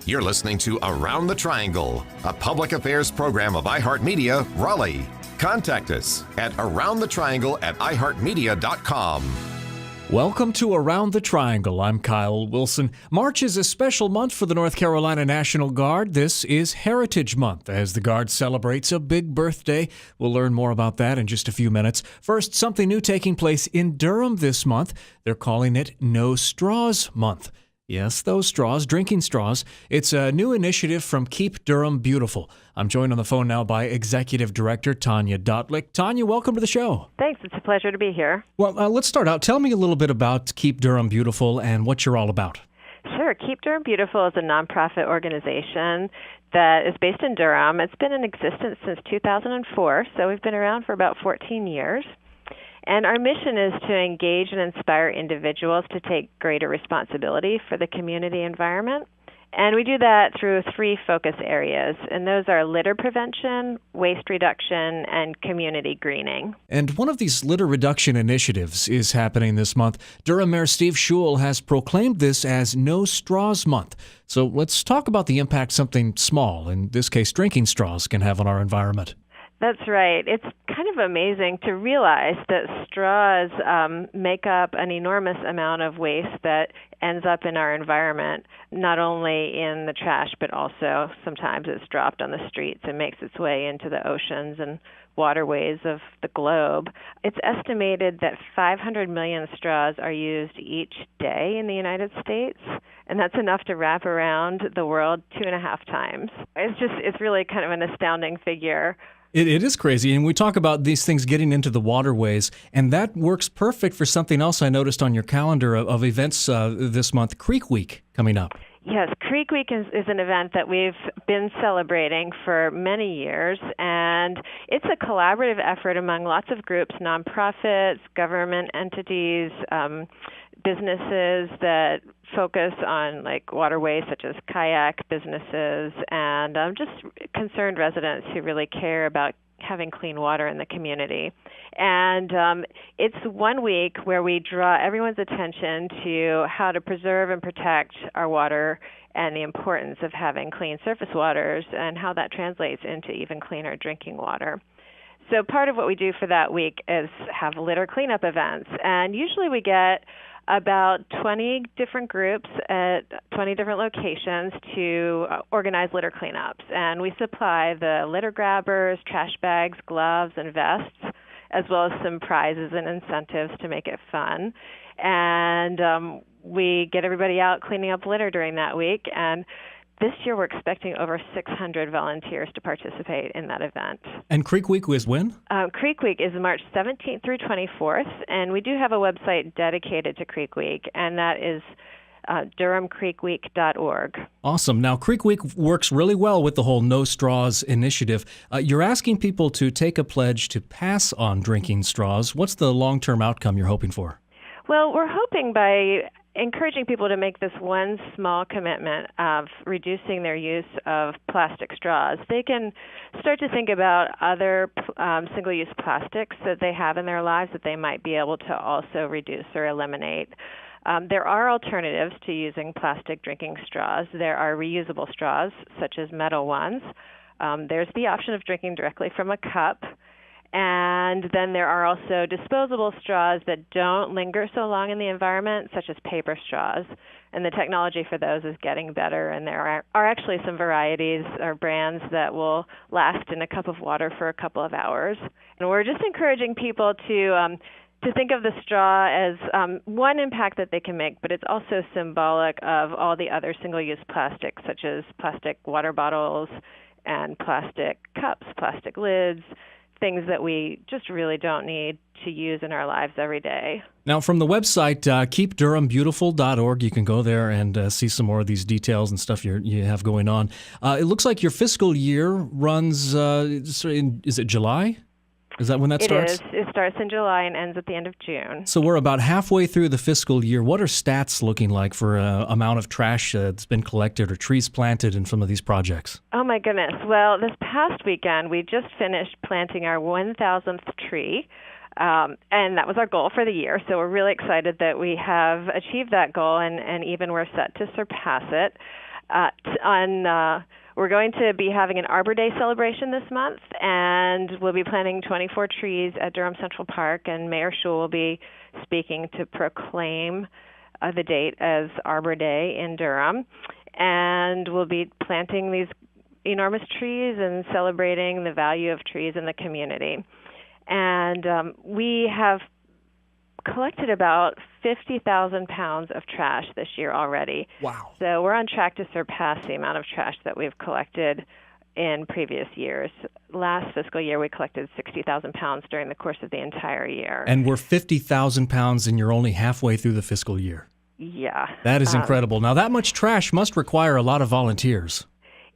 You're listening to Around the Triangle, a public affairs program of iHeartMedia, Raleigh. Contact us at aroundthetriangle@iheartmedia.com. Welcome to Around the Triangle. I'm Kyle Wilson. March is a special month for the North Carolina National Guard. This is Heritage Month as the Guard celebrates a big birthday. We'll learn more about that in just a few minutes. First, something new taking place in Durham this month. They're calling it No Straws Month. Yes, those straws, drinking straws. It's a new initiative from Keep Durham Beautiful. I'm joined on the phone now by Executive Director Tanya Dotlick. Tanya, welcome to the show. Thanks. It's a pleasure to be here. Well, let's start out. Tell me a little bit about Keep Durham Beautiful and what you're all about. Sure. Keep Durham Beautiful is a nonprofit organization that is based in Durham. It's been in existence since 2004, so we've been around for about 14 years. And our mission is to engage and inspire individuals to take greater responsibility for the community environment. And we do that through three focus areas, and those are litter prevention, waste reduction, and community greening. And one of these litter reduction initiatives is happening this month. Durham Mayor Steve Schewel has proclaimed this as No Straws Month. So let's talk about the impact something small, in this case drinking straws, can have on our environment. That's right. It's kind of amazing to realize that straws make up an enormous amount of waste that ends up in our environment, not only in the trash, but also sometimes it's dropped on the streets and makes its way into the oceans and waterways of the globe. It's estimated that 500 million straws are used each day in the United States, and that's enough to wrap around the world 2.5 times. It's really kind of an astounding figure. It is crazy, and we talk about these things getting into the waterways, and that works perfect for something else I noticed on your calendar of events this month, Creek Week, coming up. Yes, Creek Week is an event that we've been celebrating for many years, and it's a collaborative effort among lots of groups, nonprofits, government entities, businesses that focus on like waterways such as kayak businesses and just concerned residents who really care about having clean water in the community. And it's 1 week where we draw everyone's attention to how to preserve and protect our water and the importance of having clean surface waters and how that translates into even cleaner drinking water. So part of what we do for that week is have litter cleanup events. And usually we get about 20 different groups at 20 different locations to organize litter cleanups. And we supply the litter grabbers, trash bags, gloves, and vests, as well as some prizes and incentives to make it fun. And we get everybody out cleaning up litter during that week. And this year we're expecting over 600 volunteers to participate in that event. And Creek Week was when? Creek Week is March 17th through 24th, and we do have a website dedicated to Creek Week, and that is durhamcreekweek.org. Awesome. Now, Creek Week works really well with the whole No Straws initiative. You're asking people to take a pledge to pass on drinking straws. What's the long-term outcome you're hoping for? Well, we're hoping by encouraging people to make this one small commitment of reducing their use of plastic straws, they can start to think about other single-use plastics that they have in their lives that they might be able to also reduce or eliminate. There are alternatives to using plastic drinking straws. There are reusable straws, such as metal ones. There's the option of drinking directly from a cup. And then there are also disposable straws that don't linger so long in the environment, such as paper straws. And the technology for those is getting better, and there are actually some varieties or brands that will last in a cup of water for a couple of hours. And we're just encouraging people to think of the straw as one impact that they can make, but it's also symbolic of all the other single-use plastics, such as plastic water bottles and plastic cups, plastic lids, things that we just really don't need to use in our lives every day. Now, from the website, keepdurhambeautiful.org, you can go there and see some more of these details and stuff you have going on. It looks like your fiscal year runs, is it July? Is that when that starts? It is. It starts in July and ends at the end of June. So we're about halfway through the fiscal year. What are stats looking like for amount of trash that's been collected or trees planted in some of these projects? Oh, my goodness. Well, this past weekend, we just finished planting our 1,000th tree. And that was our goal for the year. So we're really excited that we have achieved that goal and even we're set to surpass it. We're going to be having an Arbor Day celebration this month, and we'll be planting 24 trees at Durham Central Park, and Mayor Schul will be speaking to proclaim the date as Arbor Day in Durham. And we'll be planting these enormous trees and celebrating the value of trees in the community. And we have collected about 50,000 pounds of trash this year already. Wow. So we're on track to surpass the amount of trash that we've collected in previous years. Last fiscal year, we collected 60,000 pounds during the course of the entire year. And we're 50,000 pounds, and you're only halfway through the fiscal year. Yeah. That is incredible. Now, that much trash must require a lot of volunteers.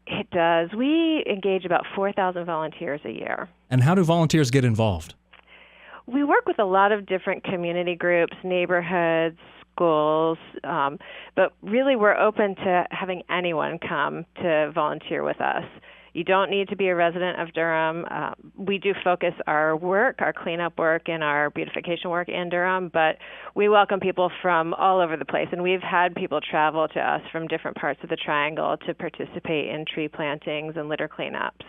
It does. We engage about 4,000 volunteers a year. And how do volunteers get involved? We work with a lot of different community groups, neighborhoods, schools, but really we're open to having anyone come to volunteer with us. You don't need to be a resident of Durham. We do focus our work, our cleanup work, and our beautification work in Durham, but we welcome people from all over the place, and we've had people travel to us from different parts of the Triangle to participate in tree plantings and litter cleanups.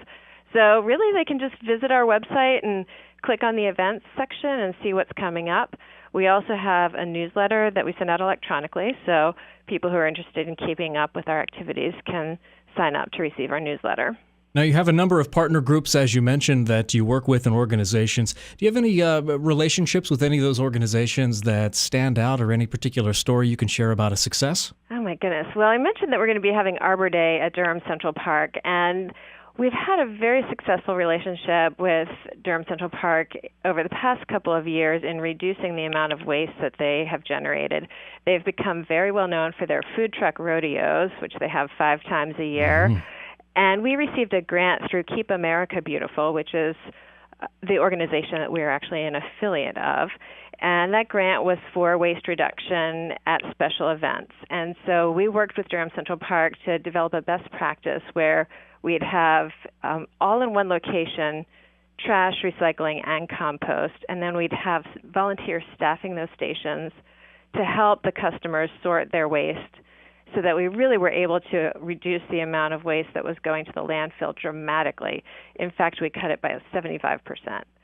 So really they can just visit our website and click on the events section and see what's coming up. We also have a newsletter that we send out electronically, so people who are interested in keeping up with our activities can sign up to receive our newsletter. Now, you have a number of partner groups, as you mentioned, that you work with in organizations. Do you have any relationships with any of those organizations that stand out, or any particular story you can share about a success? Oh, my goodness. Well, I mentioned that we're going to be having Arbor Day at Durham Central Park, and we've had a very successful relationship with Durham Central Park over the past couple of years in reducing the amount of waste that they have generated. They've become very well known for their food truck rodeos, which they have 5 times a year. Mm-hmm. And we received a grant through Keep America Beautiful, which is the organization that we're actually an affiliate of. And that grant was for waste reduction at special events. And so we worked with Durham Central Park to develop a best practice where we'd have all in one location trash, recycling, and compost. And then we'd have volunteers staffing those stations to help the customers sort their waste, so that we really were able to reduce the amount of waste that was going to the landfill dramatically. In fact, we cut it by 75%.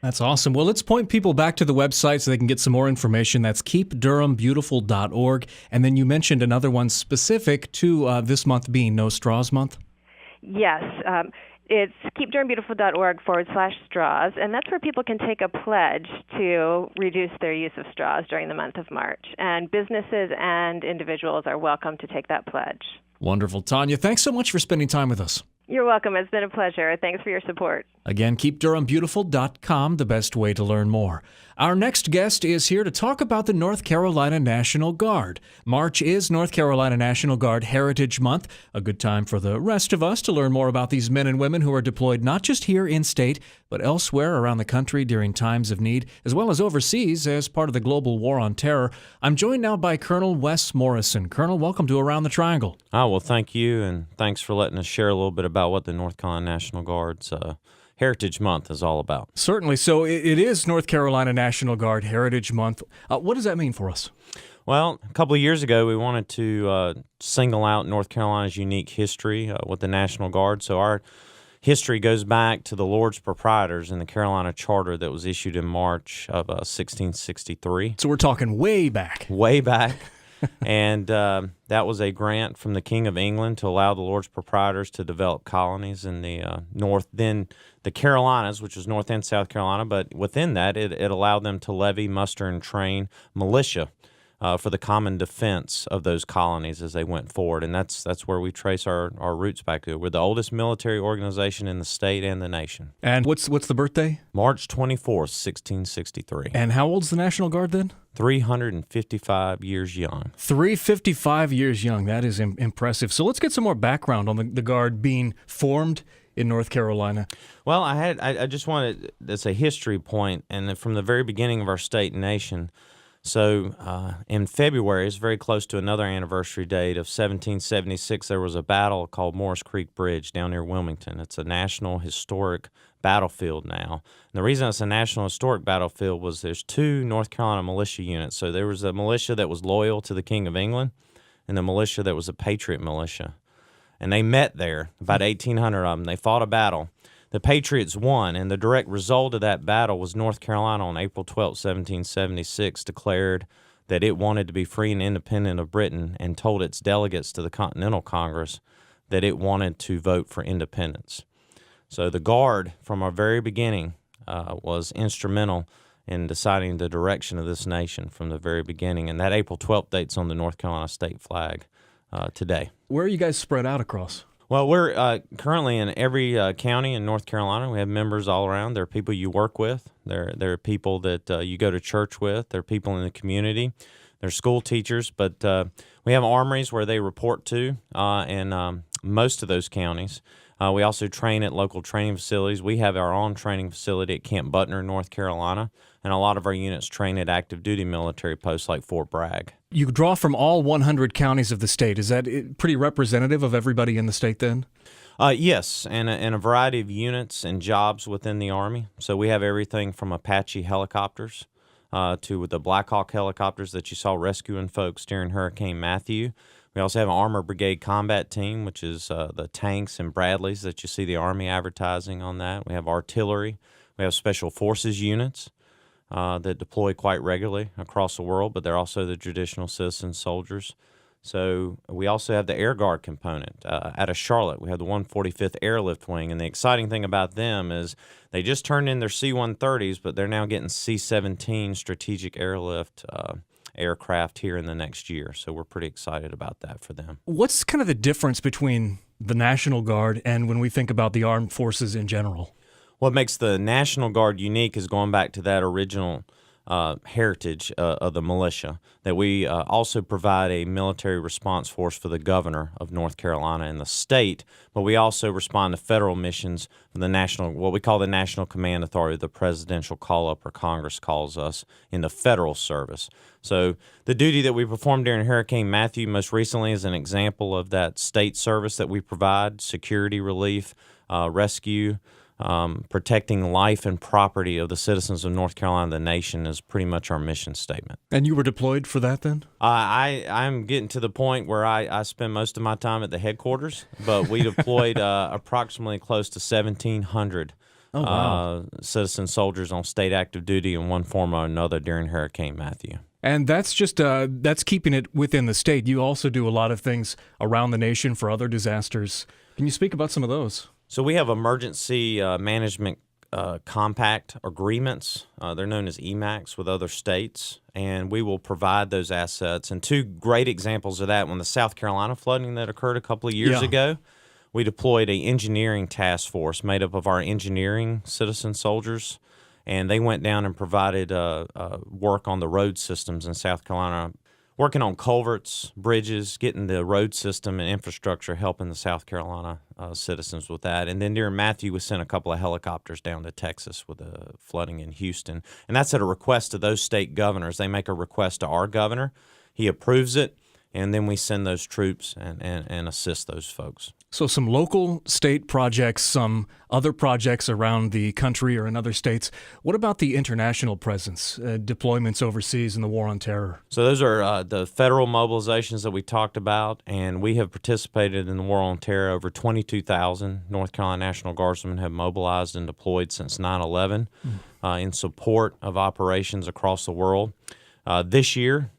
That's awesome. Well, let's point people back to the website so they can get some more information. That's keepdurhambeautiful.org. And then you mentioned another one specific to this month being No Straws Month. Yes. It's keepdurhambeautiful.org/straws, and that's where people can take a pledge to reduce their use of straws during the month of March. And businesses and individuals are welcome to take that pledge. Wonderful. Tanya, thanks so much for spending time with us. You're welcome. It's been a pleasure. Thanks for your support. Again, keepdurhambeautiful.com, the best way to learn more. Our next guest is here to talk about the North Carolina National Guard. March is North Carolina National Guard Heritage Month, a good time for the rest of us to learn more about these men and women who are deployed not just here in state, but elsewhere around the country during times of need, as well as overseas as part of the global war on terror. I'm joined now by Colonel Wes Morrison. Colonel, welcome to Around the Triangle. Oh, well, thank you, and thanks for letting us share a little bit about what the North Carolina National Guard's Heritage Month is all about. Certainly. So it is North Carolina National Guard Heritage Month. What does that mean for us? Well, a couple of years ago, we wanted to single out North Carolina's unique history with the National Guard. So our history goes back to the Lord's Proprietors and the Carolina Charter that was issued in March of 1663. So we're talking way back. Way back. And that was a grant from the King of England to allow the Lord's Proprietors to develop colonies in the north, then the Carolinas, which was North and South Carolina. But within that, it allowed them to levy, muster, and train militia for the common defense of those colonies as they went forward. And that's where we trace our roots back to. We're the oldest military organization in the state and the nation. And what's the birthday? March 24th, 1663. And how old's the National Guard then? 355 years young. 355 years young. That is impressive. So let's get some more background on the Guard being formed in North Carolina. Well, I just wanted, that's a history point, and from the very beginning of our state and nation. So in February, it's very close to another anniversary date of 1776, there was a battle called Morris Creek Bridge down near Wilmington. It's a national historic battlefield now. And the reason it's a national historic battlefield was there's 2 North Carolina militia units. So there was a militia that was loyal to the King of England and the militia that was a patriot militia. and they met there, about 1,800 of them. They fought a battle. The Patriots won, and the direct result of that battle was North Carolina on April 12, 1776, declared that it wanted to be free and independent of Britain and told its delegates to the Continental Congress that it wanted to vote for independence. So the Guard, from our very beginning, was instrumental in deciding the direction of this nation from the very beginning. And that April 12th date's on the North Carolina state flag today. Where are you guys spread out across? Well, we're currently in every county in North Carolina. We have members all around. There are people you work with. There are people that you go to church with. There are people in the community. There are school teachers. But we have armories where they report to in most of those counties. We also train at local training facilities. We have our own training facility at Camp Butner, North Carolina, and a lot of our units train at active duty military posts like Fort Bragg. You draw from all 100 counties of the state. Is that pretty representative of everybody in the state then? Yes, and a variety of units and jobs within the Army. So we have everything from Apache helicopters to the Black Hawk helicopters that you saw rescuing folks during Hurricane Matthew. We also have an Armor Brigade combat team, which is the tanks and Bradleys that you see the Army advertising on that. We have artillery. We have special forces units that deploy quite regularly across the world, but they're also the traditional citizen soldiers. So we also have the Air Guard component. Out of Charlotte, we have the 145th Airlift Wing, and the exciting thing about them is they just turned in their C-130s, but they're now getting C-17 strategic airlift aircraft here in the next year. So we're pretty excited about that for them. What's kind of the difference between the National Guard and when we think about the armed forces in general? What makes the National Guard unique is going back to that original heritage of the militia, that we also provide a military response force for the governor of North Carolina and the state, but we also respond to federal missions from the national, what we call the National Command Authority, the presidential call-up or Congress calls us in the federal service. So the duty that we performed during Hurricane Matthew most recently is an example of that state service that we provide, security relief, rescue, protecting life and property of the citizens of North Carolina, the nation, is pretty much our mission statement. And you were deployed for that then? I'm getting to the point where I spend most of my time at the headquarters, but we deployed approximately close to 1,700 citizen soldiers on state active duty in one form or another during Hurricane Matthew. And that's just that's keeping it within the state. You also do a lot of things around the nation for other disasters. Can you speak about some of those? So we have emergency management compact agreements. They're known as EMACs with other states, and we will provide those assets. And two great examples of that, when the South Carolina flooding that occurred a couple of years ago, we deployed an engineering task force made up of our engineering citizen soldiers, and they went down and provided work on the road systems in South Carolina, working on culverts, bridges, getting the road system and infrastructure, helping the South Carolina citizens with that. And then during Matthew, we sent a couple of helicopters down to Texas with the flooding in Houston. And that's at a request of those state governors. They make a request to our governor. He approves it, and then we send those troops and assist those folks. So some local state projects, some other projects around the country or in other states. What about the international presence, deployments overseas in the War on Terror? So those are the federal mobilizations that we talked about, and we have participated in the War on Terror. Over 22,000 North Carolina National Guardsmen have mobilized and deployed since 9/11 in support of operations across the world. This year,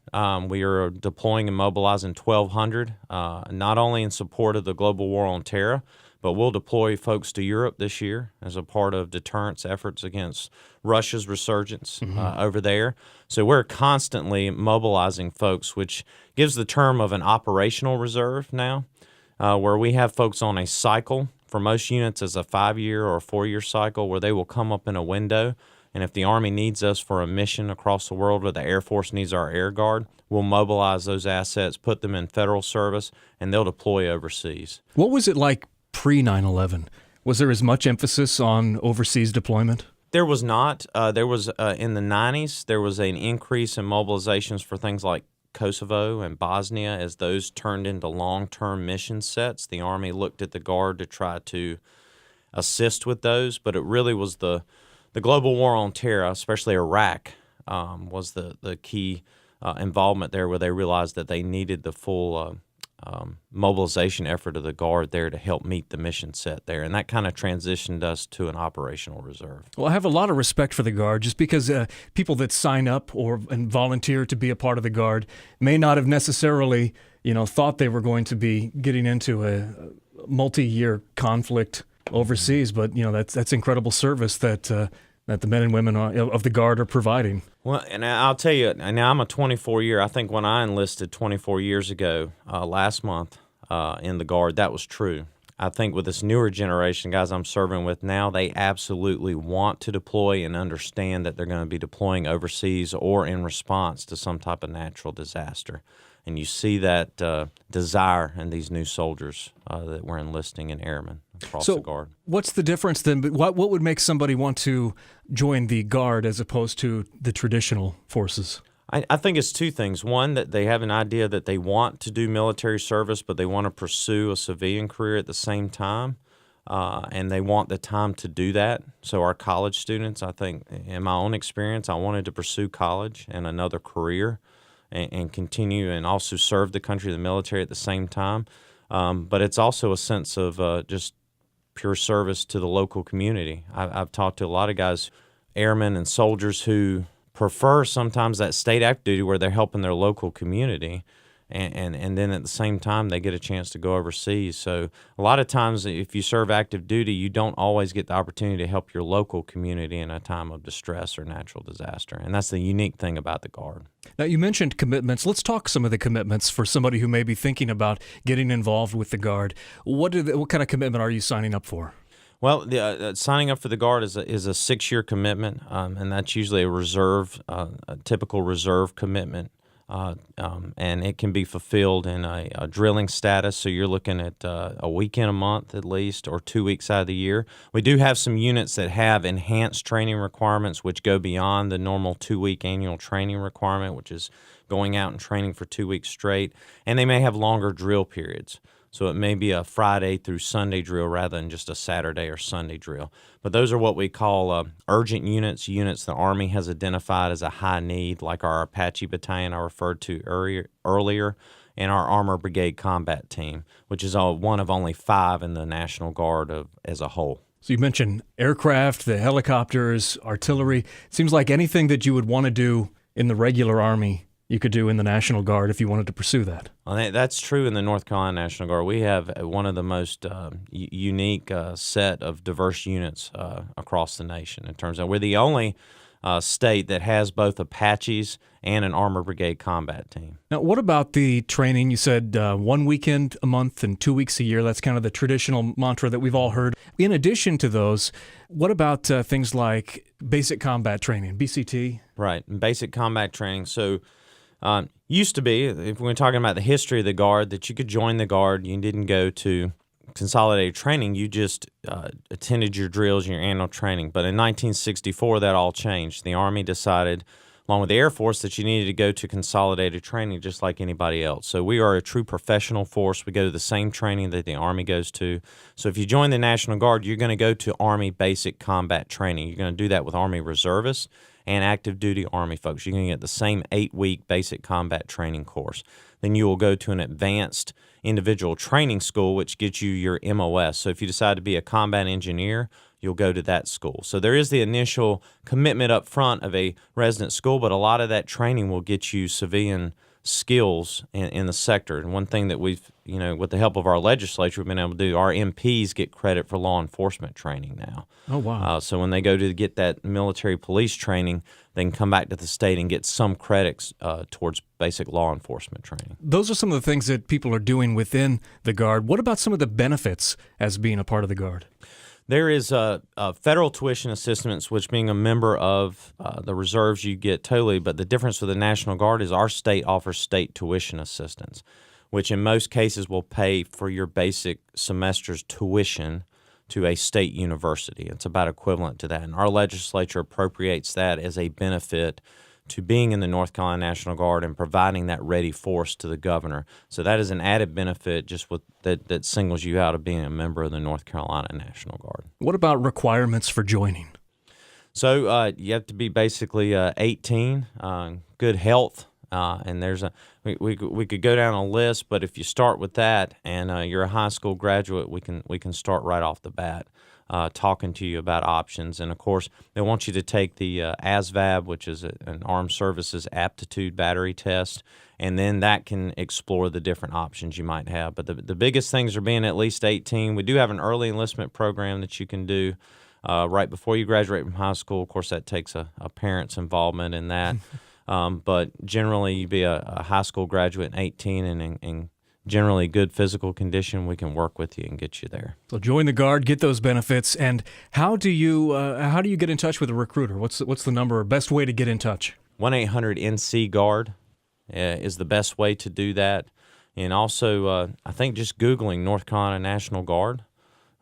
we are deploying and mobilizing 1,200, not only in support of the global war on terror, but we'll deploy folks to Europe this year as a part of deterrence efforts against Russia's resurgence over there. So we're constantly mobilizing folks, which gives the term of an operational reserve now, where we have folks on a cycle. For most units, as a 5-year or a 4-year cycle, where they will come up in a window. And if the Army needs us for a mission across the world, or the Air Force needs our Air Guard, we'll mobilize those assets, put them in federal service, and they'll deploy overseas. What was it like pre-9/11? Was there as much emphasis on overseas deployment? There was not. There was in the 90s, there was an increase in mobilizations for things like Kosovo and Bosnia. As those turned into long-term mission sets, the Army looked at the Guard to try to assist with those, but it really was the global war on terror, especially Iraq, was the key involvement there, where they realized that they needed the full mobilization effort of the Guard there to help meet the mission set there. And that kind of transitioned us to an operational reserve. Well, I have a lot of respect for the Guard just because people that sign up and volunteer to be a part of the Guard may not have necessarily, thought they were going to be getting into a multi-year conflict overseas. But, that's incredible service that the men and women of the Guard are providing. Well, and I'll tell you, now I'm a 24-year. I think when I enlisted 24 years ago, last month in the Guard, that was true. I think with this newer generation, guys I'm serving with now, they absolutely want to deploy and understand that they're going to be deploying overseas or in response to some type of natural disaster. And you see that desire in these new soldiers that we're enlisting in airmen across the Guard. What's the difference then? What would make somebody want to join the Guard as opposed to the traditional forces? I think it's two things. One, that they have an idea that they want to do military service, but they want to pursue a civilian career at the same time, and they want the time to do that. So our college students, I think, in my own experience, I wanted to pursue college and another career and continue and also serve the country, the military at the same time. But it's also a sense of just pure service to the local community. I've talked to a lot of guys, airmen and soldiers, who prefer sometimes that state active duty where they're helping their local community, and then at the same time they get a chance to go overseas. So a lot of times if you serve active duty, you don't always get the opportunity to help your local community in a time of distress or natural disaster, and that's the unique thing about the Guard. Now, you mentioned commitments. Let's talk some of the commitments for somebody who may be thinking about getting involved with the Guard. What kind of commitment are you signing up for? Well, signing up for the Guard is a 6-year commitment, and that's usually a reserve, a typical reserve commitment, and it can be fulfilled in a drilling status. So you're looking at a weekend a month at least, or 2 weeks out of the year. We do have some units that have enhanced training requirements, which go beyond the normal 2-week annual training requirement, which is going out and training for 2 weeks straight, and they may have longer drill periods. So it may be a Friday through Sunday drill rather than just a Saturday or Sunday drill. But those are what we call urgent units the Army has identified as a high need, like our Apache Battalion I referred to earlier, and our Armor Brigade Combat Team, which is one of only 5 in the National Guard as a whole. So you mentioned aircraft, the helicopters, artillery. It seems like anything that you would want to do in the regular Army you could do in the National Guard if you wanted to pursue that. Well, that's true in the North Carolina National Guard. We have one of the most unique set of diverse units across the nation in terms of we're the only state that has both Apaches and an Armor Brigade Combat Team. Now, what about the training? You said 1 weekend a month and 2 weeks a year. That's kind of the traditional mantra that we've all heard. In addition to those, what about things like basic combat training, BCT? Right, basic combat training. So used to be, if we're talking about the history of the Guard, that you could join the Guard, you didn't go to consolidated training, you just attended your drills and your annual training. But in 1964, that all changed. The Army decided, along with the Air Force, that you needed to go to consolidated training just like anybody else. So we are a true professional force. We go to the same training that the Army goes to. So if you join the National Guard, you're going to go to Army basic combat training. You're going to do that with Army reservists and active duty Army folks. You're going to get the same 8-week basic combat training course. Then you will go to an advanced individual training school, which gets you your MOS. So if you decide to be a combat engineer, you'll go to that school. So there is the initial commitment up front of a resident school, but a lot of that training will get you civilian skills in the sector. And one thing that we've, with the help of our legislature, we've been able to do, our MPs get credit for law enforcement training now. Oh, wow. So when they go to get that military police training, they can come back to the state and get some credits towards basic law enforcement training. Those are some of the things that people are doing within the Guard. What about some of the benefits as being a part of the Guard? There is a federal tuition assistance, which being a member of the reserves, you get totally. But the difference with the National Guard is our state offers state tuition assistance, which in most cases will pay for your basic semester's tuition to a state university. It's about equivalent to that. And our legislature appropriates that as a benefit to being in the North Carolina National Guard and providing that ready force to the governor. So that is an added benefit just that singles you out of being a member of the North Carolina National Guard. What about requirements for joining? So you have to be basically 18, good health, And there's we could go down a list, but if you start with that and you're a high school graduate, we can start right off the bat talking to you about options. And of course, they want you to take the ASVAB, which is an Armed Services Aptitude Battery Test, and then that can explore the different options you might have. But the biggest things are being at least 18. We do have an early enlistment program that you can do right before you graduate from high school. Of course, that takes a parent's involvement in that. But generally, you be a high school graduate at 18 and in generally good physical condition, we can work with you and get you there. So join the Guard, get those benefits. And how do you get in touch with a recruiter? What's the number or best way to get in touch? 1-800-NC-GUARD is the best way to do that. And also, I think just Googling North Carolina National Guard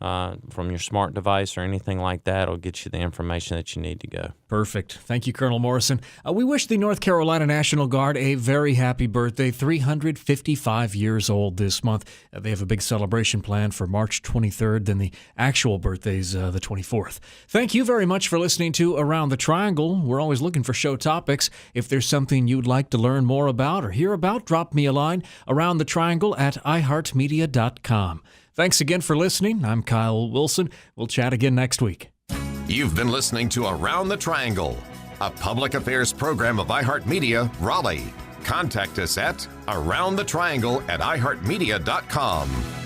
from your smart device or anything like that will get you the information that you need to go. Perfect. Thank you, Colonel Morrison. We wish the North Carolina National Guard a very happy birthday, 355 years old this month. They have a big celebration planned for March 23rd, then the actual birthday's the 24th. Thank you very much for listening to Around the Triangle. We're always looking for show topics. If there's something you'd like to learn more about or hear about, drop me a line, aroundthetriangle@iheartmedia.com. Thanks again for listening. I'm Kyle Wilson. We'll chat again next week. You've been listening to Around the Triangle, a public affairs program of iHeartMedia, Raleigh. Contact us at aroundthetriangle@iheartmedia.com.